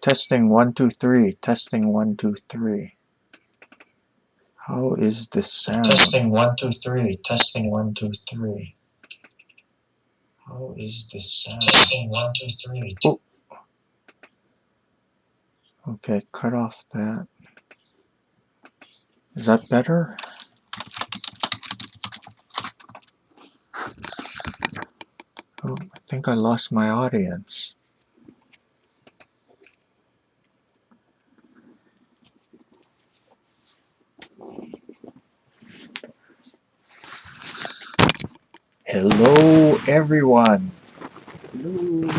Testing 1 2 3. Testing 1 2 3. How is this sound? Testing 1 2 3. Testing 1 2 3. How is this sound? Testing 1 2 3. Oh. Okay, cut off that. Is that better? Oh, I think I lost my audience. Hello, everyone. Hello.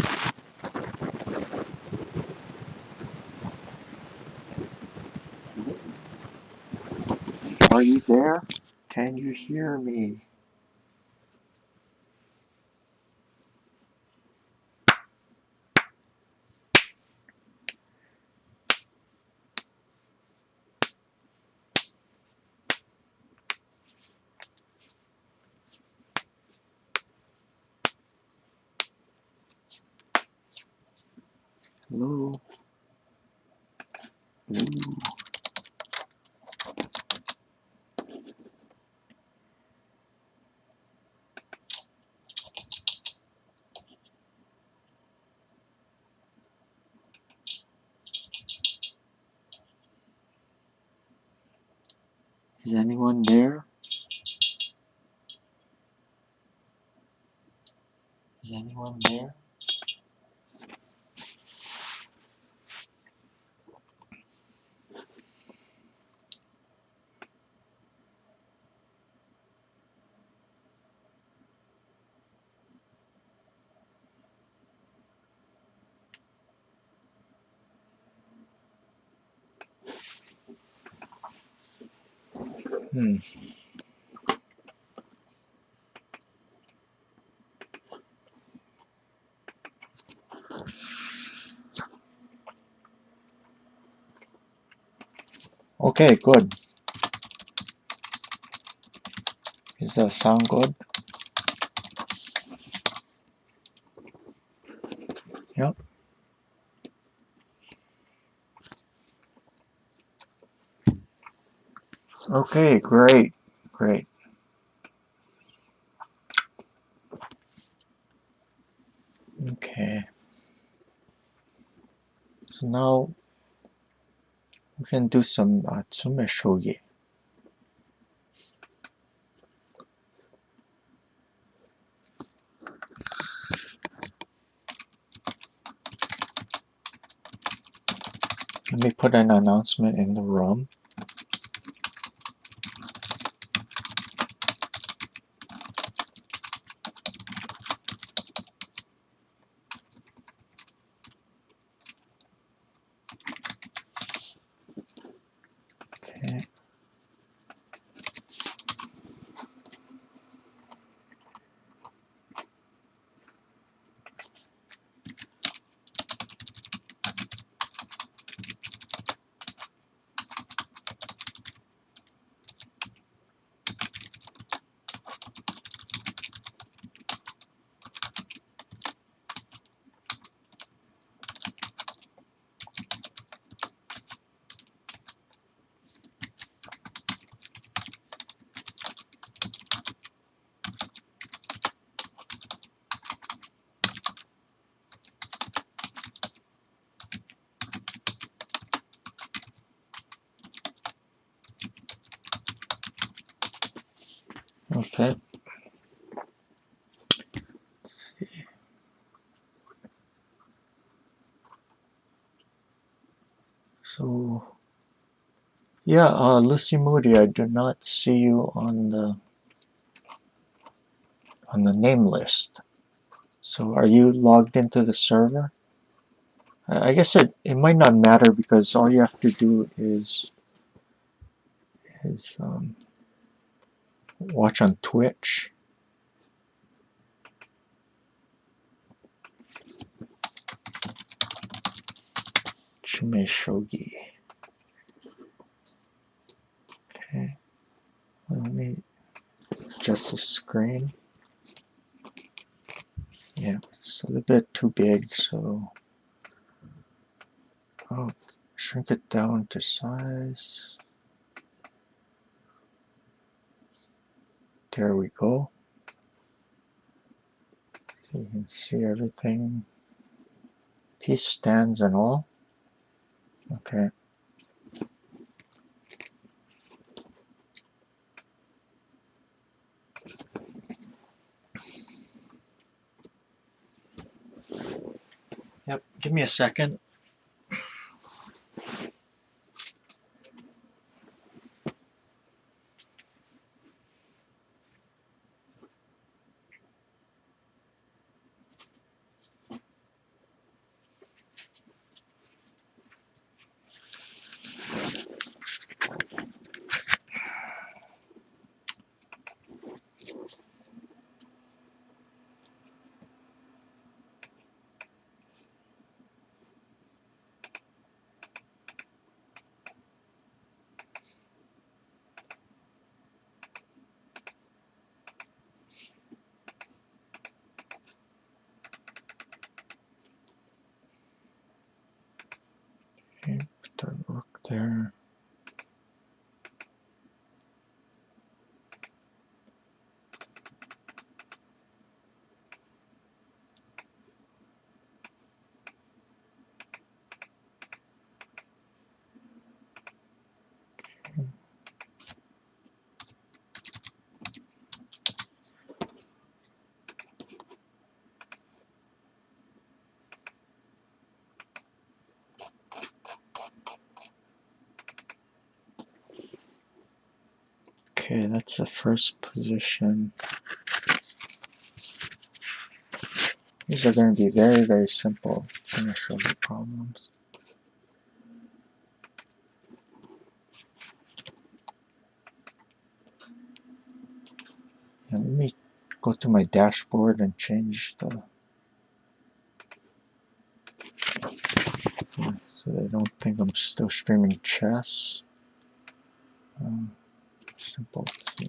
Are you there? Can you hear me? Hello. Hello. Is anyone there? Is anyone there? Okay, good. Is the sound good? Yep. Okay, great. Great. Okay. So now we can do some tsumeshogi. Let me put an announcement in the room. Okay. Okay. Let's see. So, yeah, Lucy Moody, I do not see you on the name list. So, are you logged into the server? I guess it might not matter because all you have to do is watch on Twitch. Tsumeshogi. Okay. Let me adjust the screen. Yeah, it's a little bit too big, so Oh, shrink it down to size. There we go. So you can see everything. Piece stands and all. Okay. Yep, give me a second. Okay, put the rook there. Okay, that's the first position. These are going to be very, very simple tsumeshogi problems. And let me go to my dashboard and change the so they don't think I'm still streaming chess. Simple. Yeah.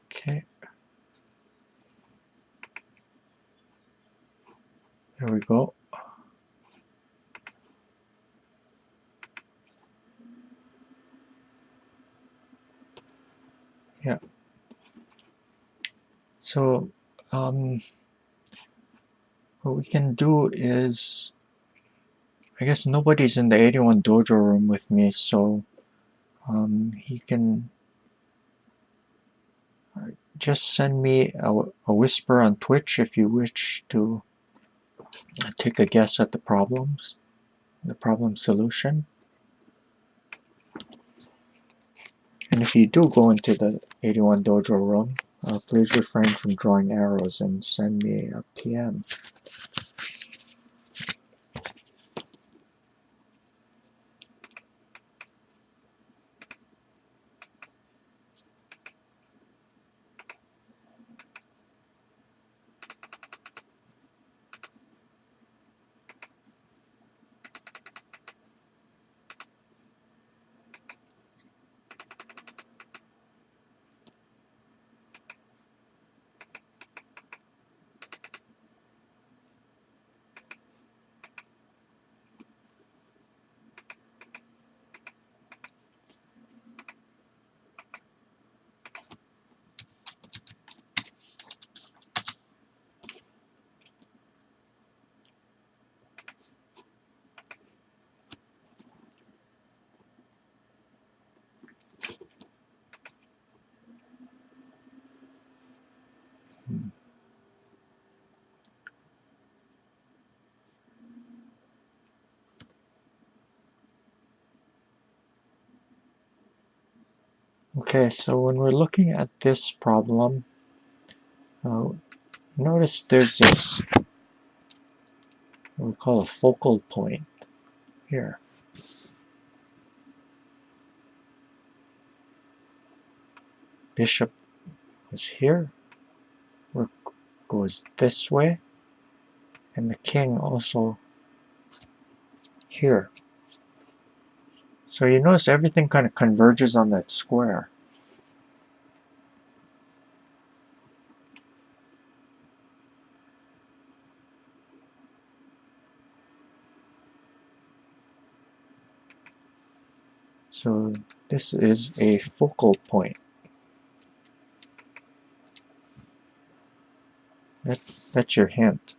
Okay. There we go. Yeah. So what we can do is, I guess nobody's in the 81 dojo room with me, so he can just send me a whisper on Twitch if you wish to take a guess at the problems, the problem solution. And if you do go into the 81 dojo room, please refrain from drawing arrows and send me a PM. Okay, so when we're looking at this problem, notice there's this, what we call a focal point here. Bishop is here, rook goes this way, and the king also here. So you notice everything kind of converges on that square. So this is a focal point. That's your hint.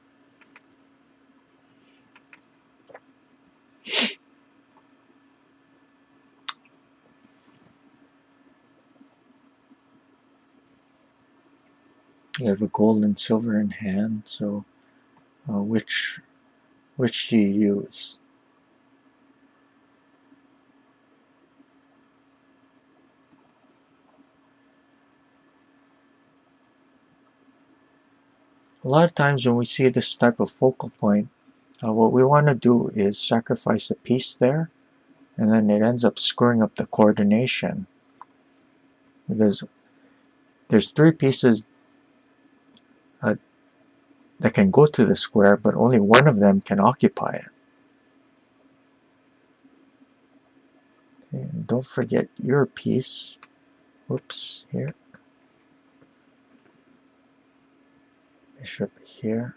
You have a gold and silver in hand, so which do you use? A lot of times when we see this type of focal point, what we want to do is sacrifice a piece there, and then it ends up screwing up the coordination, because there's 3 pieces that can go to the square, but only one of them can occupy it. And don't forget your piece. Whoops, here. Bishop here.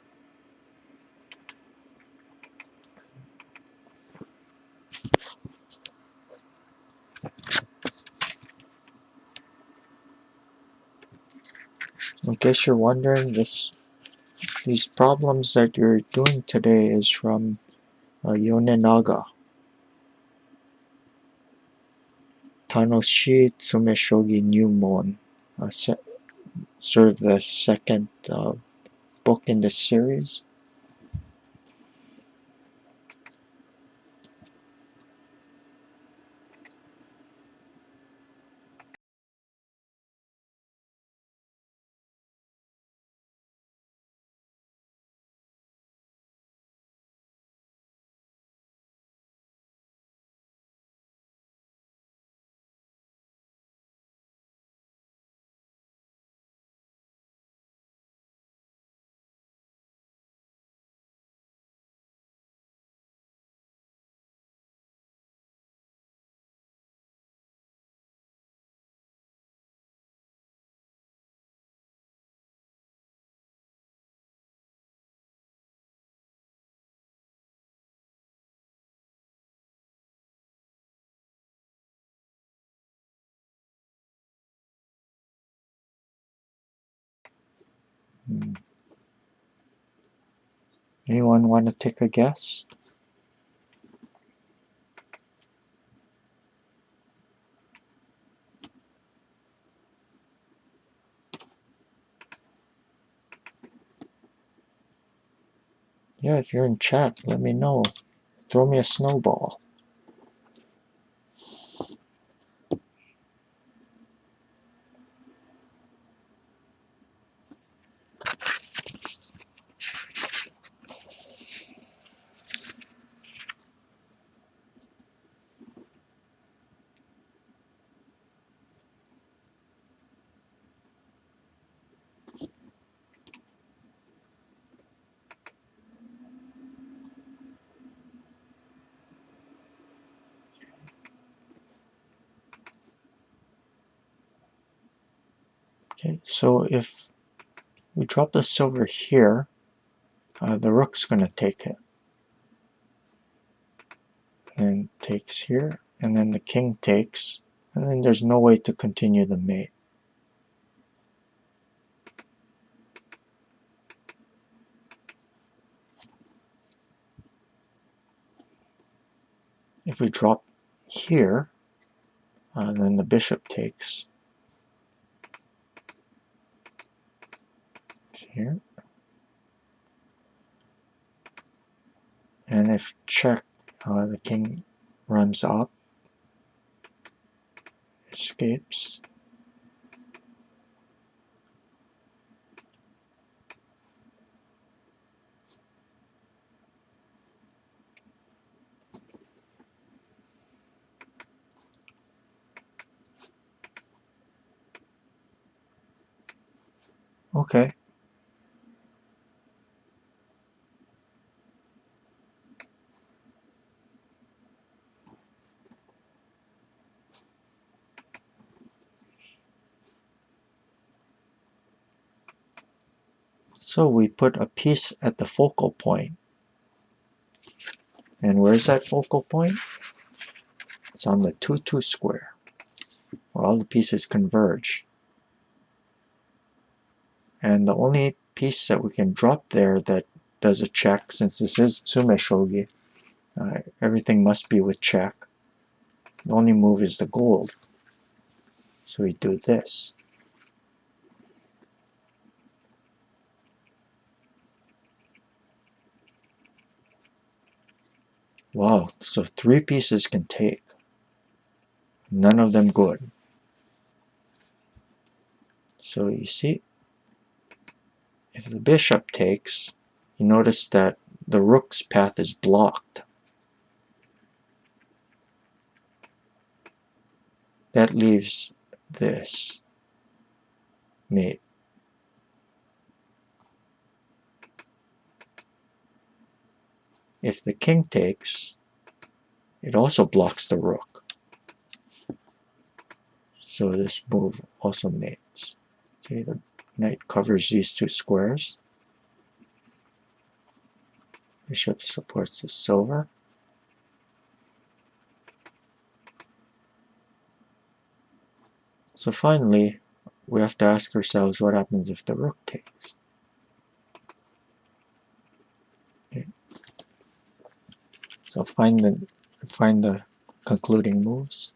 In case you're wondering, these problems that you're doing today is from Yonenaga. Tsumeshogi Nyumon, sort of the second book in the series. Anyone want to take a guess? Yeah, if you're in chat, let me know. Throw me a snowball. Okay, so if we drop the silver here, the rook's going to take it. And takes here, and then the king takes, and then there's no way to continue the mate. If we drop here, then the bishop takes here. And if check, the king runs up, escapes. Okay. So we put a piece at the focal point. And where's that focal point? It's on the 2-2 square, where all the pieces converge. And the only piece that we can drop there that does a check, since this is tsumeshogi, everything must be with check. The only move is the gold. So we do this. Wow, so 3 pieces can take. None of them good. So you see, if the bishop takes, you notice that the rook's path is blocked. That leaves this mate. If the king takes, it also blocks the rook. So this move also mates. See, the knight covers these 2 squares. Bishop supports the silver. So finally, we have to ask ourselves what happens if the rook takes. Okay. So find the concluding moves.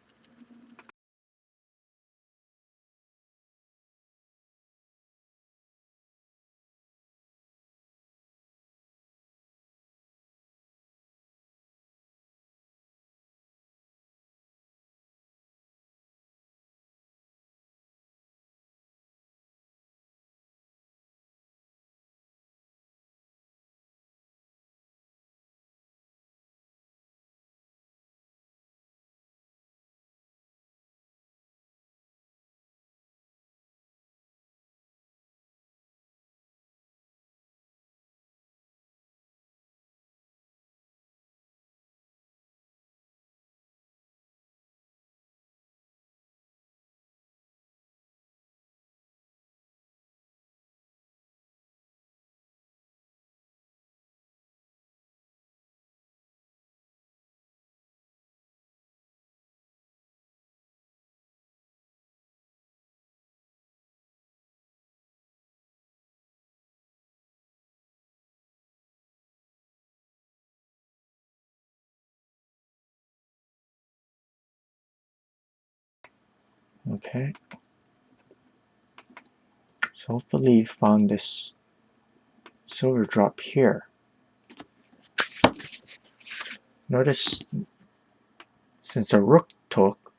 Okay. So hopefully you found this silver drop here. Notice since a rook took,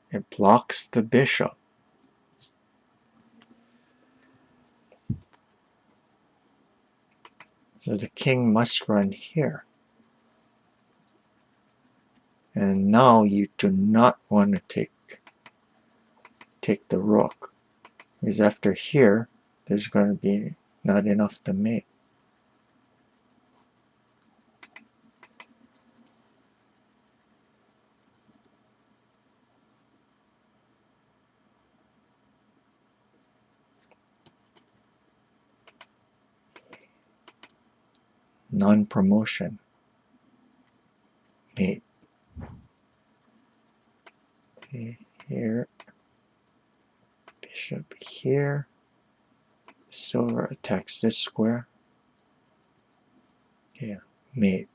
it blocks the bishop. So the king must run here. And now you do not want to take the rook, because after here, there's going to be not enough to mate. Non-promotion. Mate. See, here. Bishop here. Silver attacks this square. Yeah, mate.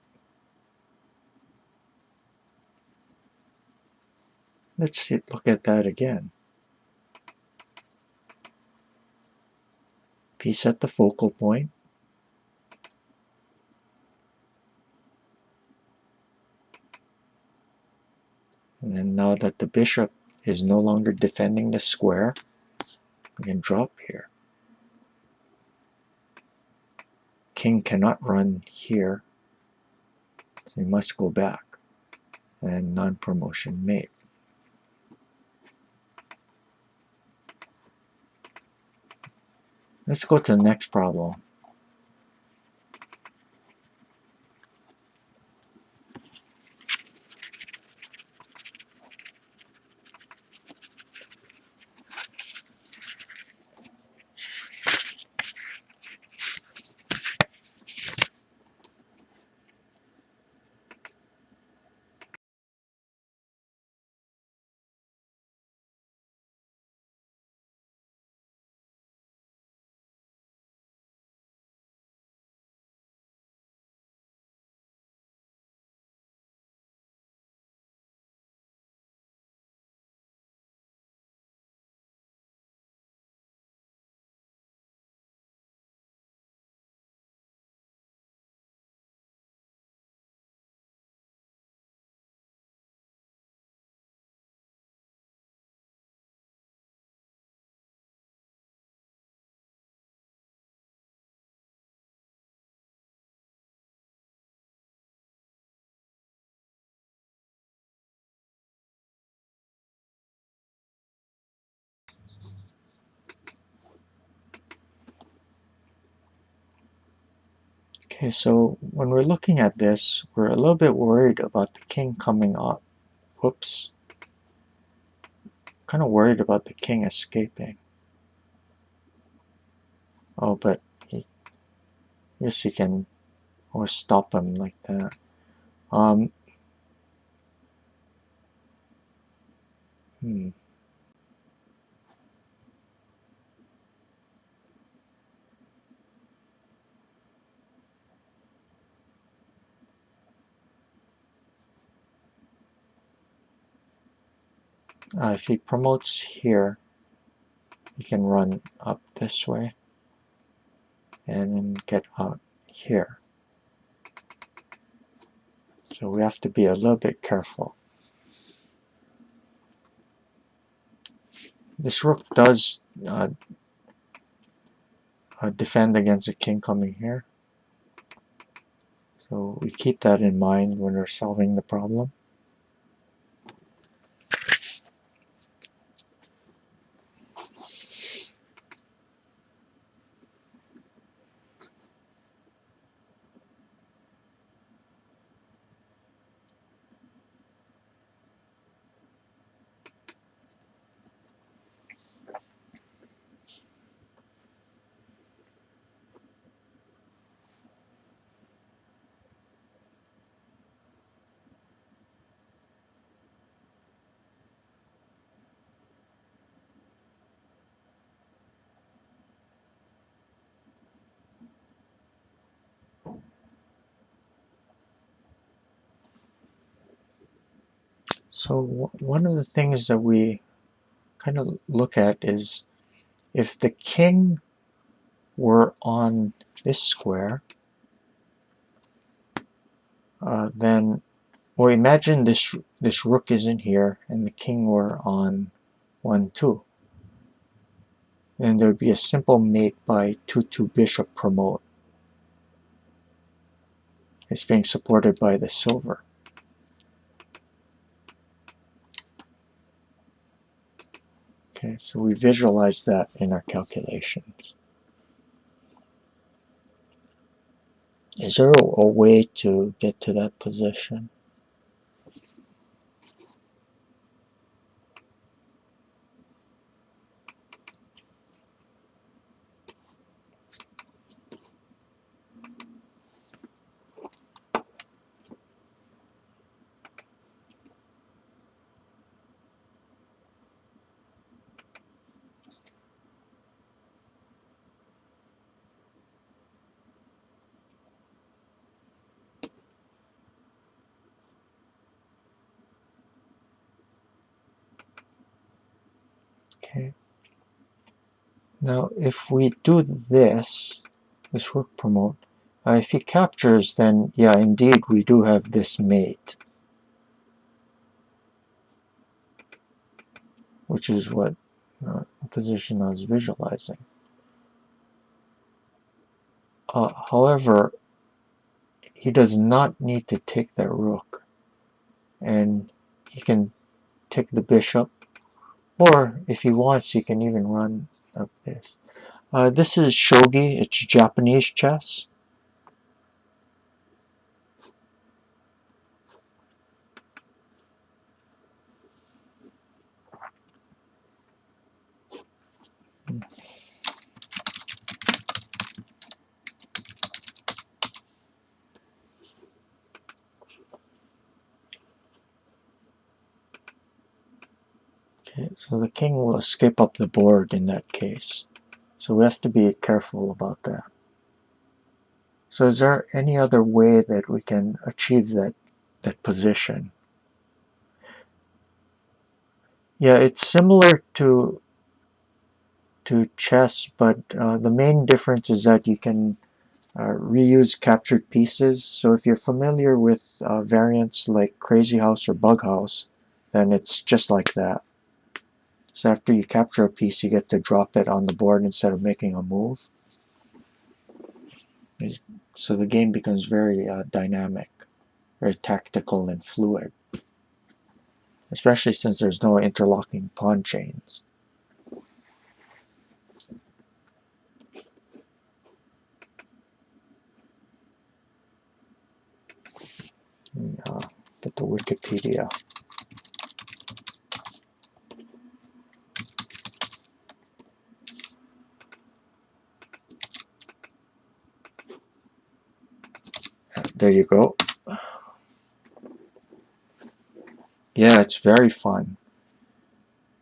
Let's see, look at that again. Piece at the focal point. And then now that the bishop is no longer defending the square, we can drop here. King cannot run here, so he must go back. And non-promotion mate. Let's go to the next problem. Okay, so when we're looking at this, we're a little bit worried about the king coming up. Whoops. Kind of worried about the king escaping. Oh, but I guess you can always stop him like that. If he promotes here, he can run up this way and get out here. So we have to be a little bit careful. This rook does defend against the king coming here. So we keep that in mind when we're solving the problem. So one of the things that we kind of look at is if the king were on this square, then, or imagine this rook isn't here and the king were on 1-2. Then there would be a simple mate by 2-2 bishop promote. It's being supported by the silver. Okay, so we visualize that in our calculations. Is there a way to get to that position? Okay. Now, if we do this rook promote, if he captures, then yeah, indeed, we do have this mate, which is what position I was visualizing. However, he does not need to take that rook, and he can take the bishop, or if he wants, he can even run up this. This is shogi, it's Japanese chess. Okay, so the king will escape up the board in that case. So we have to be careful about that. So is there any other way that we can achieve that position? Yeah, it's similar to chess, but the main difference is that you can reuse captured pieces. So if you're familiar with variants like Crazy House or Bug House, then it's just like that. So after you capture a piece, you get to drop it on the board instead of making a move. So the game becomes very dynamic, very tactical and fluid, especially since there's no interlocking pawn chains. Get the Wikipedia. There you go. Yeah, it's very fun.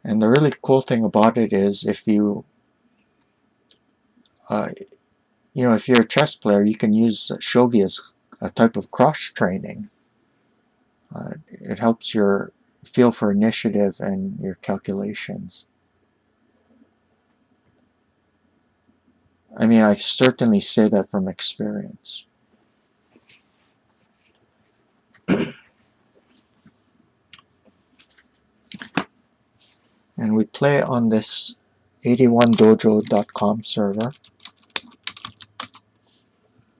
And the really cool thing about it is if you, if you're a chess player, you can use shogi as a type of cross-training. It helps your feel for initiative and your calculations. I mean, I certainly say that from experience. And we play on this 81dojo.com server.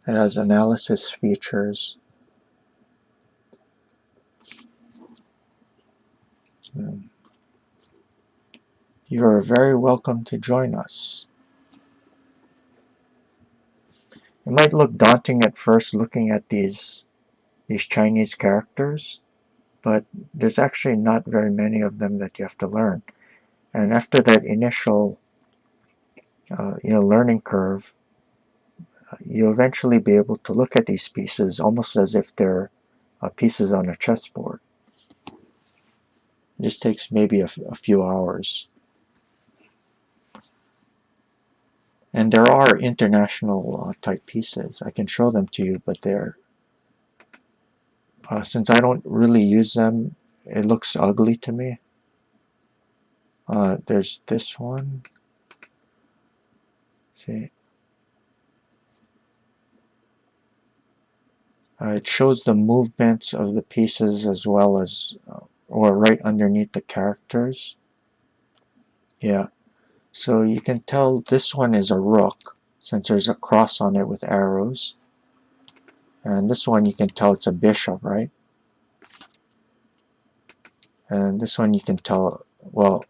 It has analysis features. You are very welcome to join us. It might look daunting at first looking at these Chinese characters, but there's actually not very many of them that you have to learn. And after that initial learning curve, you'll eventually be able to look at these pieces almost as if they're pieces on a chessboard. It just takes maybe a few hours. And there are international type pieces. I can show them to you, but they're since I don't really use them, it looks ugly to me. There's this one. See, it shows the movements of the pieces as well as, or right underneath the characters. Yeah, so you can tell this one is a rook since there's a cross on it with arrows. And this one you can tell it's a bishop, right? And this one you can tell, well,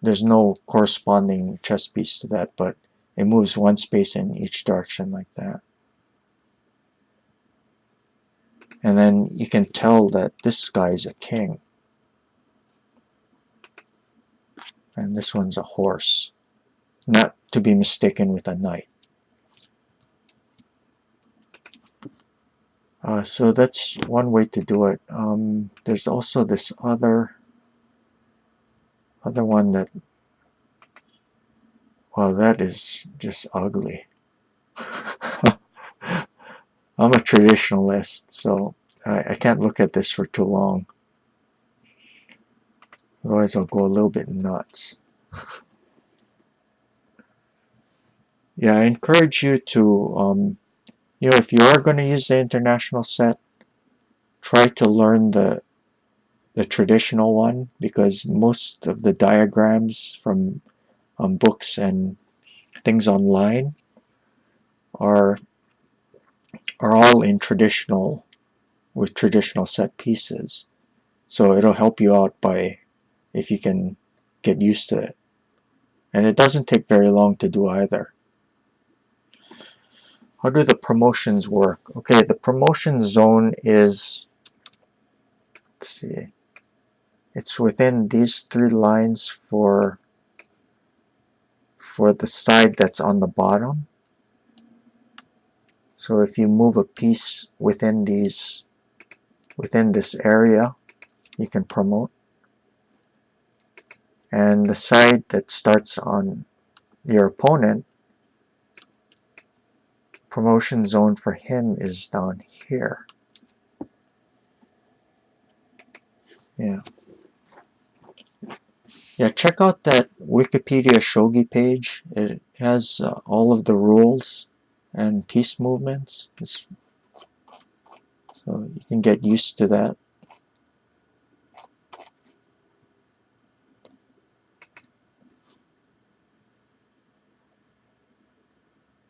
there's no corresponding chess piece to that, but it moves one space in each direction like that. And then you can tell that this guy is a king. And this one's a horse. Not to be mistaken with a knight. So that's one way to do it. There's also this other one that, well, that is just ugly. I'm a traditionalist, so I can't look at this for too long. Otherwise I'll go a little bit nuts. Yeah, I encourage you to, if you are going to use the international set, try to learn the traditional one, because most of the diagrams from books and things online are all in traditional, with traditional set pieces. So it'll help you out by, if you can get used to it. And it doesn't take very long to do either. How do the promotions work? Okay, the promotion zone is, let's see, it's within these 3 lines for the side that's on the bottom. So if you move a piece within this area, you can promote. And the side that starts on your opponent, promotion zone for him is down here. Yeah, check out that Wikipedia shogi page. It has all of the rules and piece movements. So you can get used to that.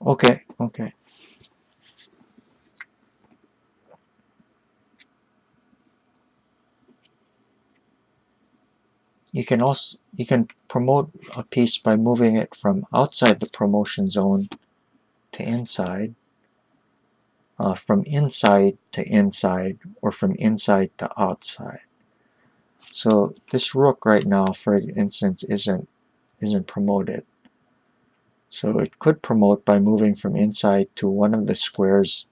Okay. You can promote a piece by moving it from outside the promotion zone to inside. from inside to inside or from inside to outside. So this rook right now, for instance, isn't promoted. So it could promote by moving from inside to one of the squares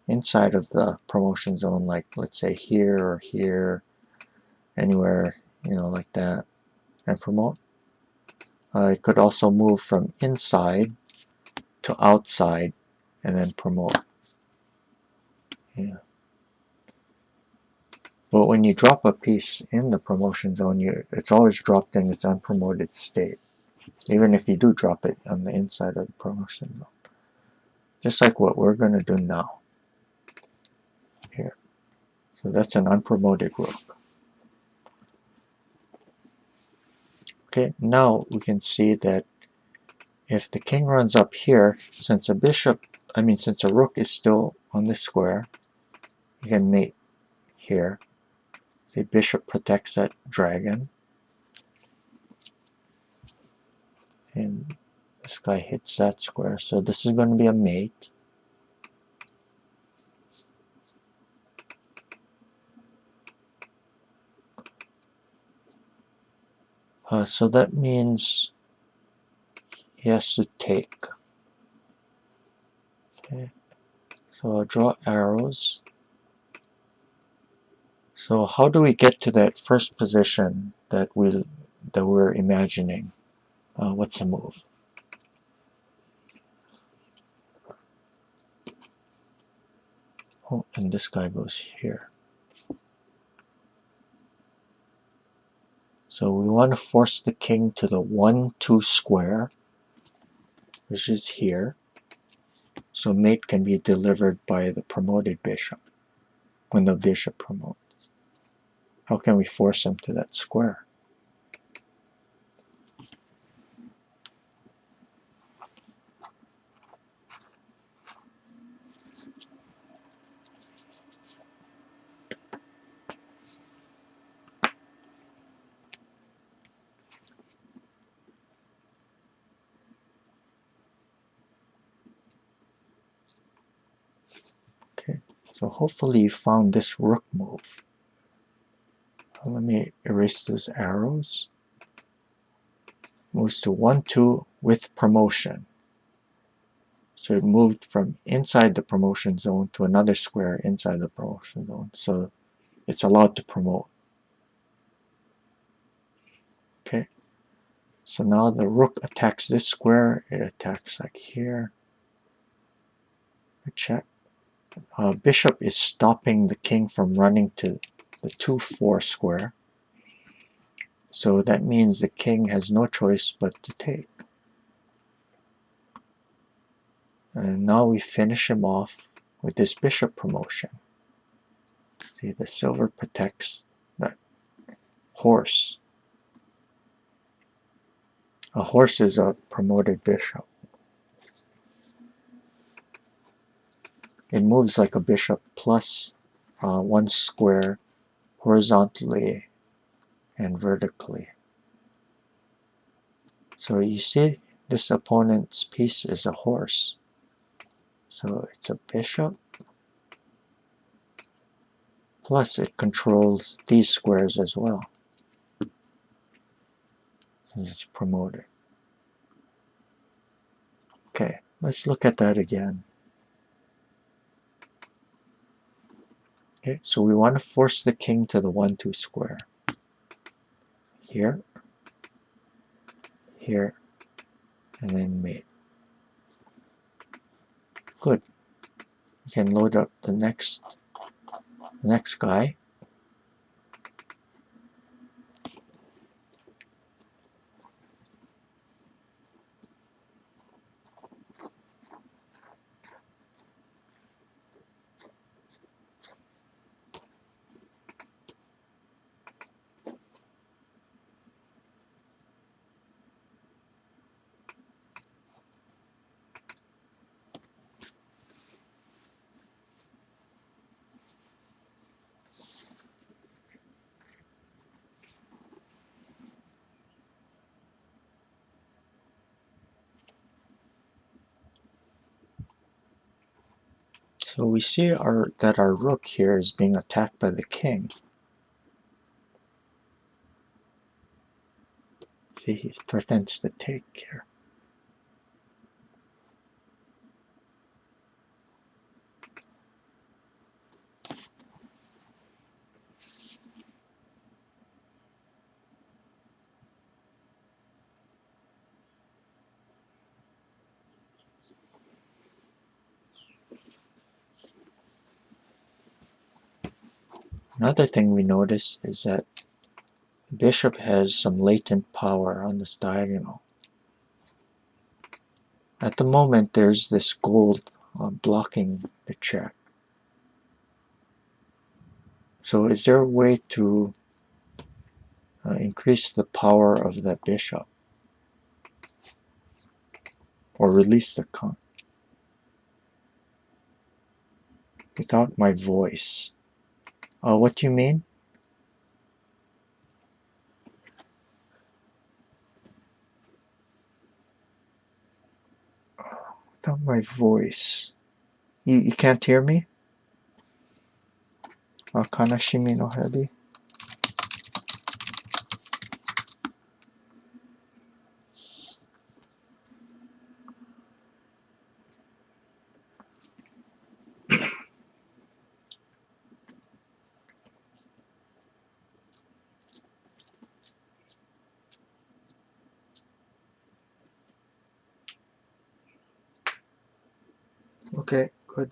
inside of the promotion zone, like let's say here or here, anywhere, like that, and promote. It could also move from inside to outside and then promote. Yeah. But when you drop a piece in the promotion zone, it's always dropped in its unpromoted state, even if you do drop it on the inside of the promotion zone. Just like what we're going to do now. Here. So that's an unpromoted rook. Okay, now we can see that if the king runs up here, since a rook is still on this square, you can mate here. See, bishop protects that dragon. And this guy hits that square, so this is going to be a mate. So that means he has to take. Okay, so I'll draw arrows. So how do we get to that first position that we're imagining? What's the move? Oh, and this guy goes here. So we want to force the king to the 1-2 square, which is here. So mate can be delivered by the promoted bishop when the bishop promotes. How can we force him to that square? Okay, so hopefully you found this rook move. Let me erase those arrows. Moves to 1-2 with promotion. So it moved from inside the promotion zone to another square inside the promotion zone. So it's allowed to promote. Okay. So now the rook attacks this square. It attacks like here. Check. Bishop is stopping the king from running to the 2-4 square. So that means the king has no choice but to take. And now we finish him off with this bishop promotion. See, the silver protects that horse. A horse is a promoted bishop. It moves like a bishop plus 1 square horizontally and vertically. So you see, this opponent's piece is a horse. So it's a bishop, plus it controls these squares as well, since it's promoted. Okay, let's look at that again. Okay, so we want to force the king to the 1-2 square. Here, here, and then mate. Good. You can load up the next guy. So we see that our rook here is being attacked by the king. See, he threatens to take here. Another thing we notice is that the bishop has some latent power on this diagonal. At the moment, there's this gold blocking the check. So is there a way to increase the power of that bishop? Or release the con without my voice? What do you mean? Without my voice. You can't hear me? Kanashimi no hebi? Okay, good.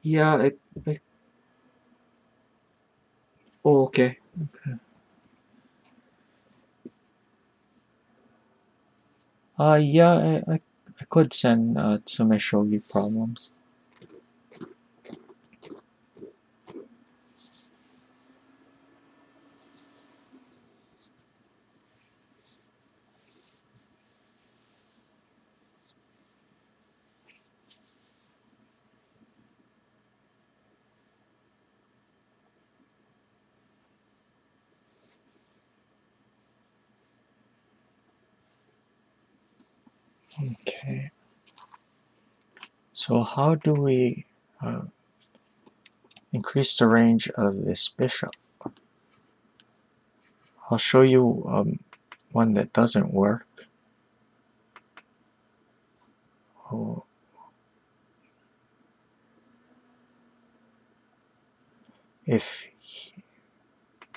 Yeah, oh, okay. Yeah, I could send tsumeshogi problems. Okay. So how do we increase the range of this bishop? I'll show you one that doesn't work. Oh,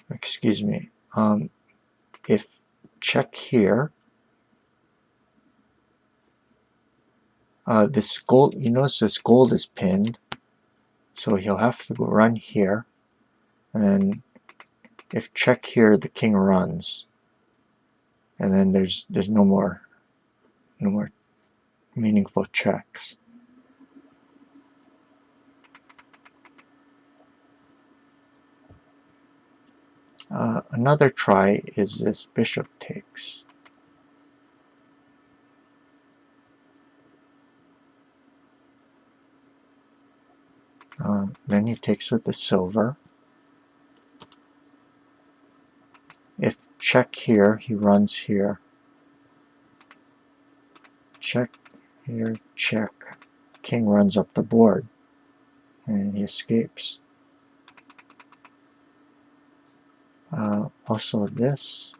excuse me, if check here, this gold, you notice this gold is pinned, so he'll have to go run here, and if check here, the king runs, and then there's no more meaningful checks. Another try is this bishop takes. Then he takes with the silver. If check here, he runs here. Check here, check. King runs up the board, and he escapes. Also this,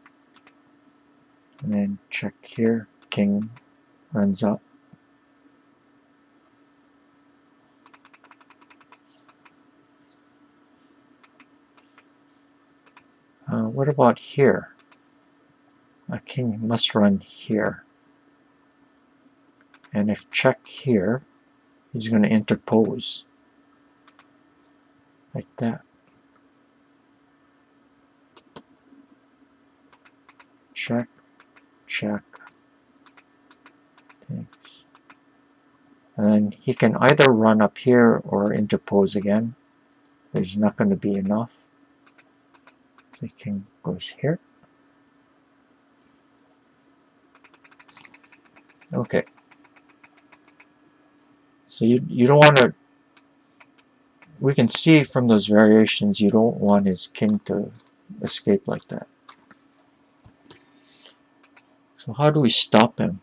and then check here, king runs up. What about here? A king must run here. And if check here, he's going to interpose. Like that. Check, check, takes. And then he can either run up here or interpose again. There's not going to be enough. So king goes here. Okay. So you don't want to we can see from those variations you don't want his king to escape like that. So how do we stop him?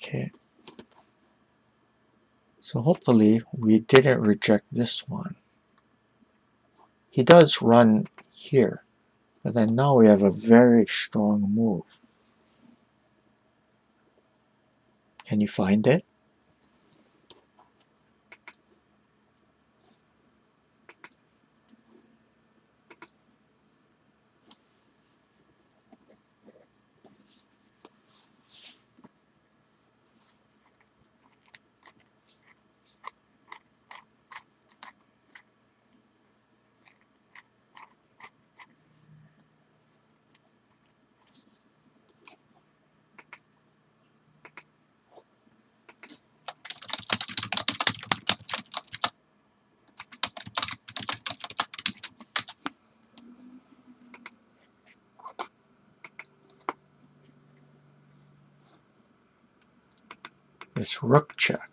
Okay. So hopefully we didn't reject this one. He does run here, but then now we have a very strong move. Can you find it? This rook check.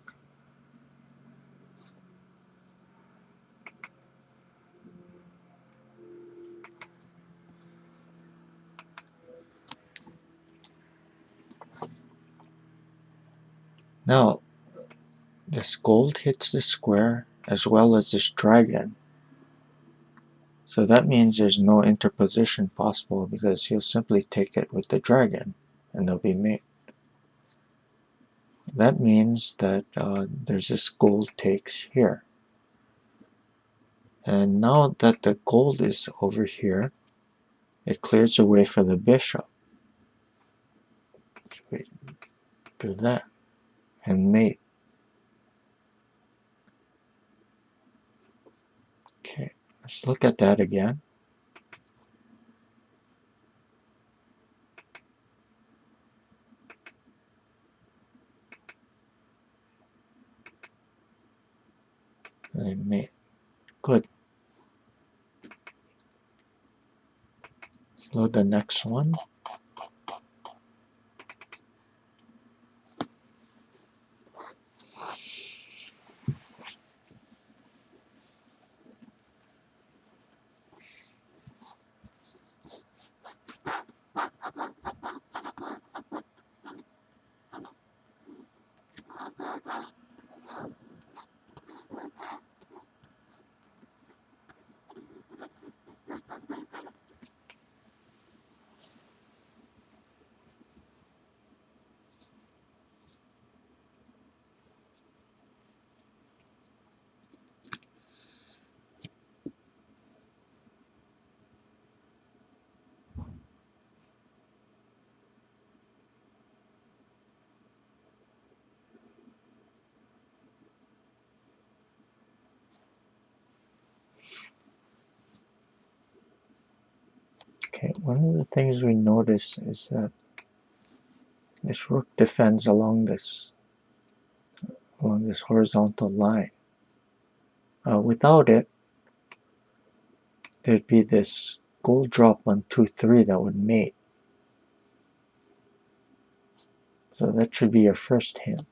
Now, this gold hits the square as well as this dragon. So that means there's no interposition possible because he'll simply take it with the dragon and they'll be mate. That means that there's this gold takes here. And now that the gold is over here, it clears the way for the bishop. So we do that and mate. Okay, let's look at that again. And mate. Good. Let's load the next one. Okay, one of the things we notice is that this rook defends along this horizontal line. Without it, there'd be this gold drop on 2-3 that would mate. So that should be your first hint.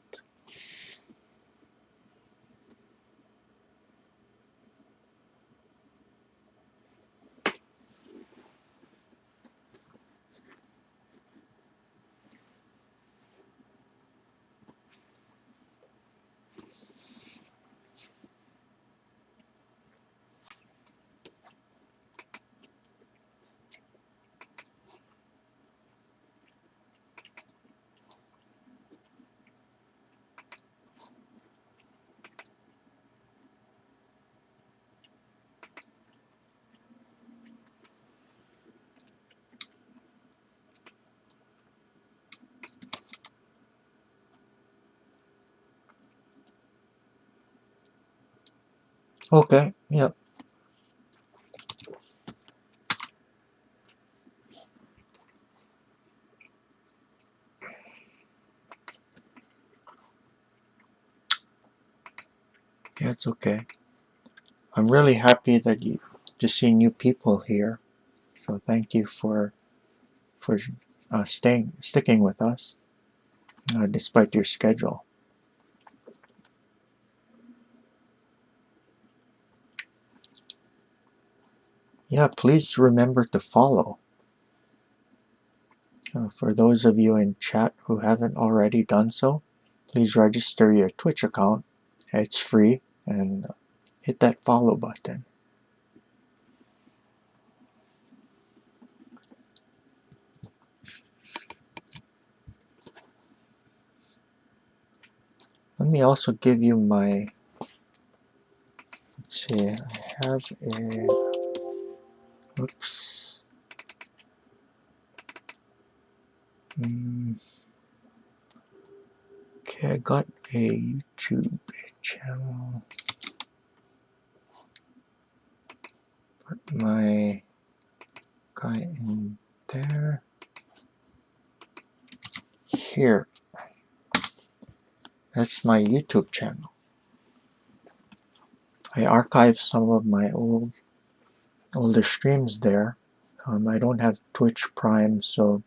Okay, yep. Yeah, it's okay. I'm really happy that you to see new people here. So thank you for sticking with us despite your schedule. Yeah, please remember to follow. For those of you in chat who haven't already done so, please register your Twitch account. It's free, and hit that follow button. Let me also give you my, let's see, I have a, oops. Okay, I got a YouTube channel. Put my guy in there. Here. That's my YouTube channel. I archived some of my older streams there. I don't have Twitch Prime, so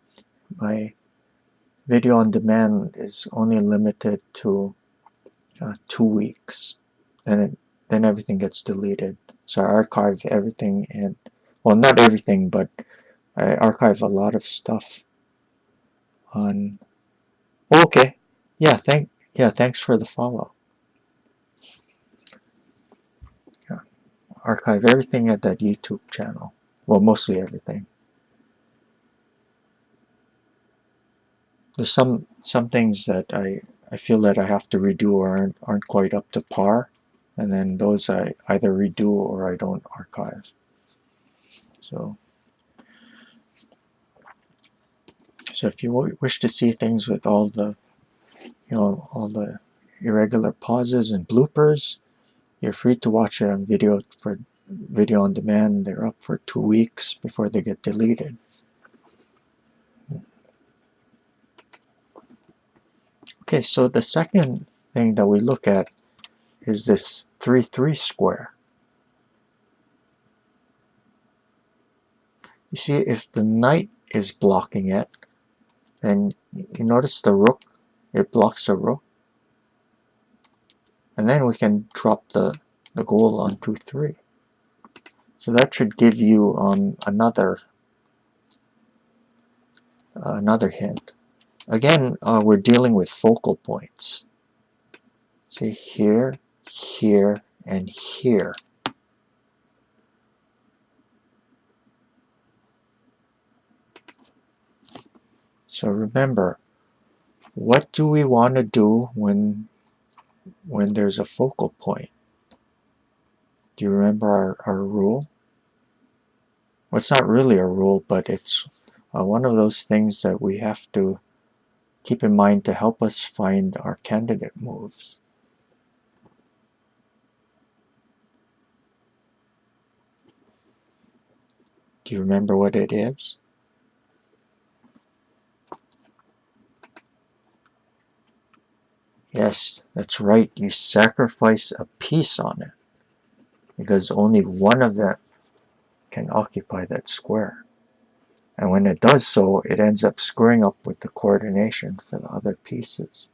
my video on demand is only limited to 2 weeks. Then everything gets deleted. So I archive everything, and well, not everything, but I archive a lot of stuff on. Okay, yeah, thanks for the follow. Yeah, archive everything at that YouTube channel. Well, mostly everything. There's some things that I feel that I have to redo or aren't quite up to par, and then those I either redo or I don't archive. So if you wish to see things with all the all the irregular pauses and bloopers, you're free to watch it on video on demand. They're up for 2 weeks before they get deleted. Okay, so the second thing that we look at is this 3-3 square. You see, if the knight is blocking it, then you notice the rook, it blocks the rook. And then we can drop the goal on 2-3. So that should give you another hint. Again, we're dealing with focal points. See, here, here, and here. So remember, what do we want to do when there's a focal point? Do you remember our rule? Well, it's not really a rule, but it's one of those things that we have to keep in mind to help us find our candidate moves. Do you remember what it is? Yes, that's right. You sacrifice a piece on it because only one of them can occupy that square. And when it does so, it ends up screwing up with the coordination for the other pieces.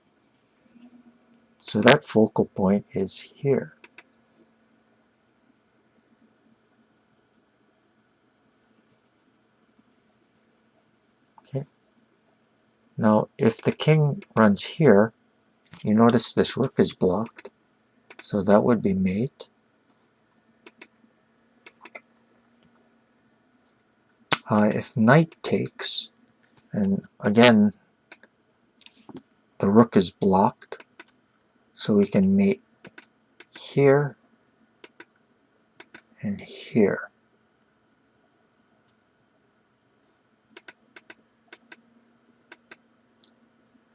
So that focal point is here. Okay. Now, if the king runs here, you notice this rook is blocked. So that would be mate. If knight takes, and again, the rook is blocked, so we can mate here and here.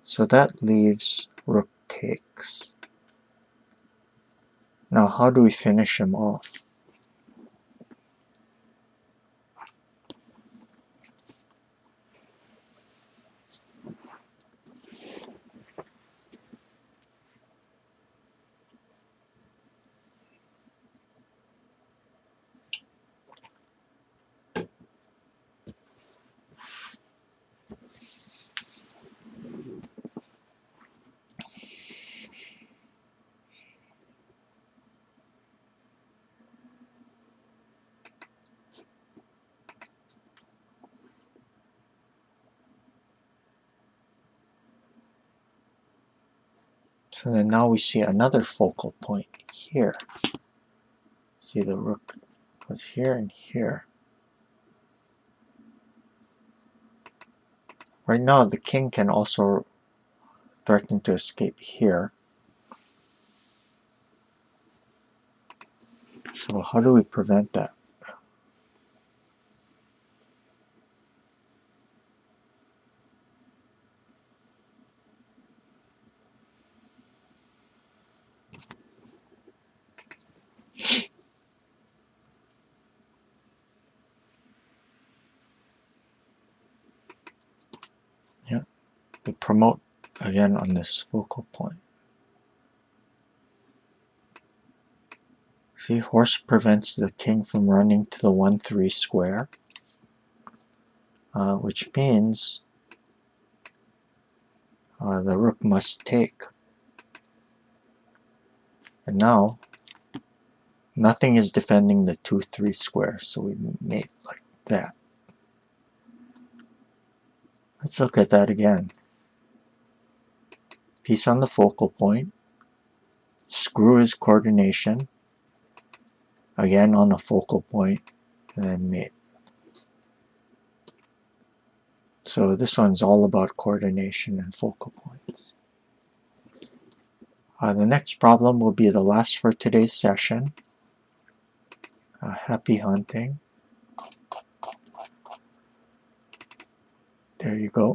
So that leaves rook takes. Now how do we finish him off? So then now we see another focal point here. See, the rook goes here and here. Right now the king can also threaten to escape here. So how do we prevent that? Yeah, we promote again on this focal point. See, horse prevents the king from running to the 1-3 square, which means the rook must take. And now, nothing is defending the 2-3 square, so we mate like that. Let's look at that again. Piece on the focal point, screw his coordination, again on the focal point, and then mate. So this one's all about coordination and focal points. The next problem will be the last for today's session. Happy hunting. There you go.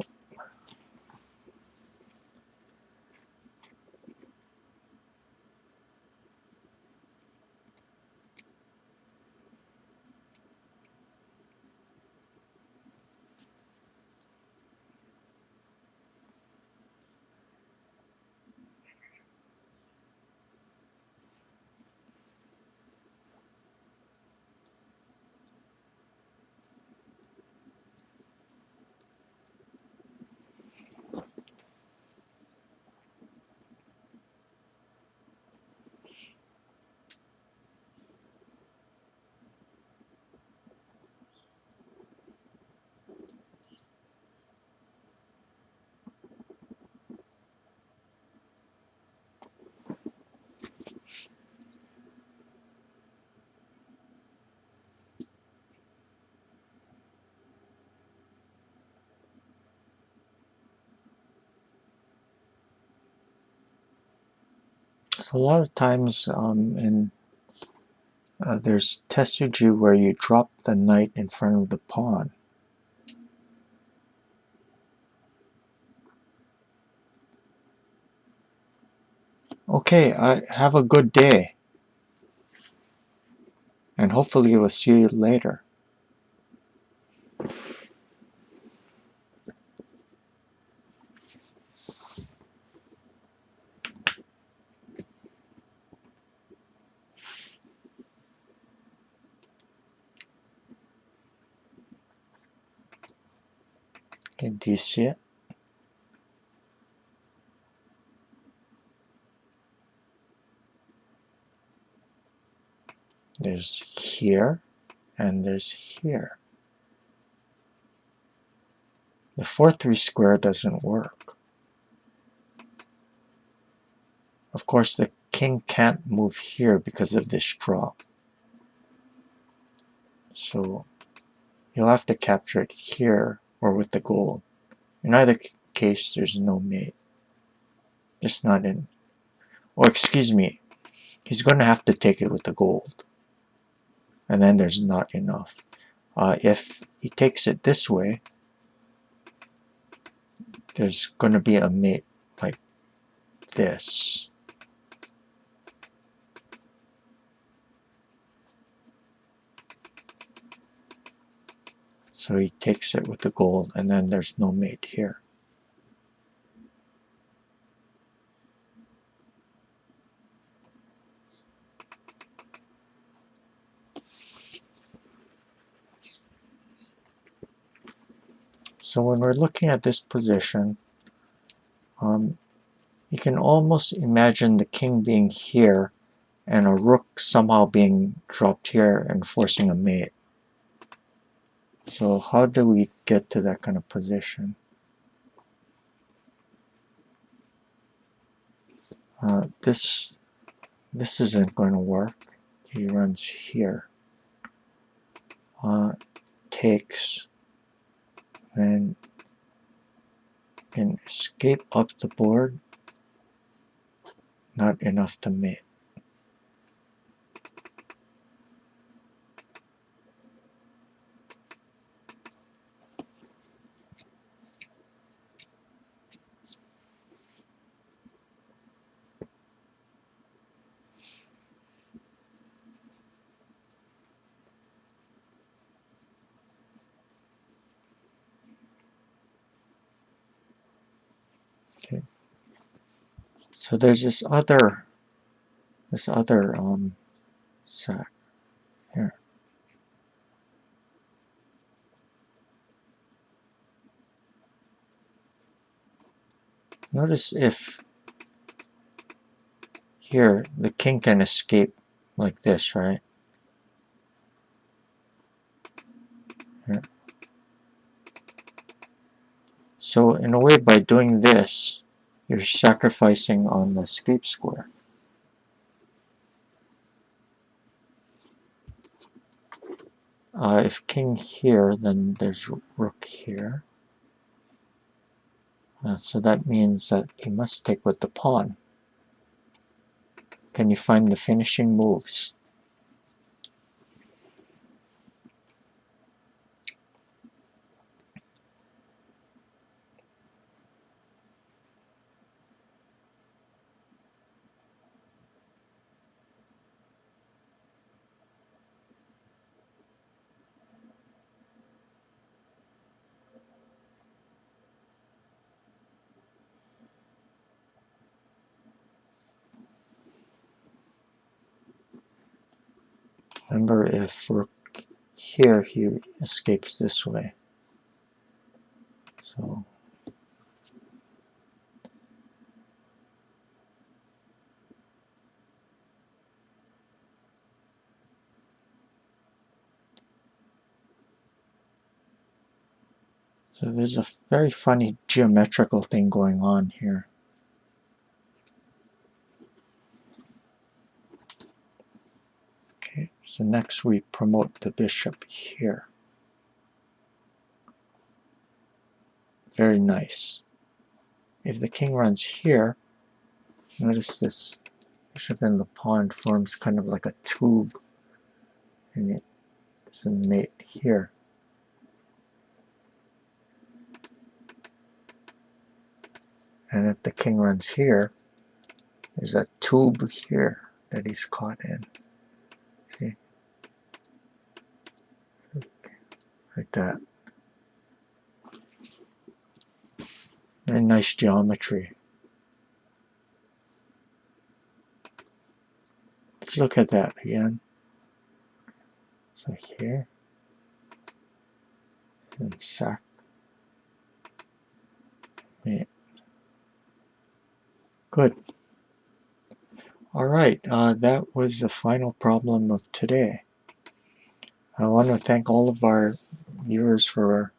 So a lot of times there's tetsuji where you drop the knight in front of the pawn. Okay, have a good day. And hopefully we'll see you later. Okay, do you see it? There's here and there's here. The 4-3 square doesn't work. Of course, the king can't move here because of this draw. So you'll have to capture it here or with the gold. In either case, there's no mate. Just not in. Oh, excuse me. He's going to have to take it with the gold. And then there's not enough. If he takes it this way, there's going to be a mate like this. So he takes it with the gold, and then there's no mate here. So when we're looking at this position, you can almost imagine the king being here and a rook somehow being dropped here and forcing a mate. So how do we get to that kind of position? This isn't going to work. He runs here. Takes, and can escape up the board. Not enough to mate. Okay. So there's this other sack here. Notice if here the king can escape like this, right? Here. So in a way, by doing this, you're sacrificing on the escape square. If king here, then there's rook here. So that means that he must take with the pawn. Can you find the finishing moves? Remember, if rook here, he escapes this way. So there's a very funny geometrical thing going on here. Okay, so next we promote the bishop here. Very nice. If the king runs here, notice this bishop and the pawn forms kind of like a tube, and it's a mate here. And if the king runs here, there's a tube here that he's caught in. See? So, like that. Very nice geometry. Let's look at that again. So here, and sack, mate. Good. Alright, that was the final problem of today. I want to thank all of our viewers for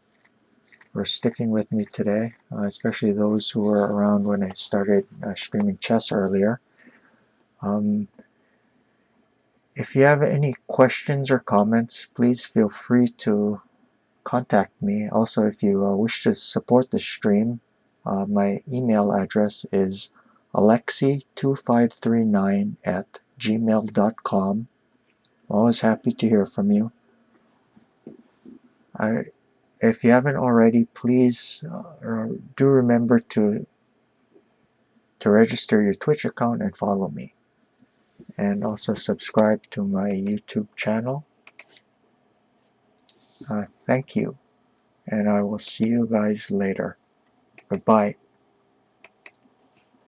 sticking with me today, especially those who were around when I started streaming chess earlier. If you have any questions or comments, please feel free to contact me. Also, if you wish to support the stream, my email address is alexi2539@gmail.com. I'm always happy to hear from you. If you haven't already, please do remember to register your Twitch account and follow me. And also subscribe to my YouTube channel. Thank you. and I will see you guys later. Goodbye.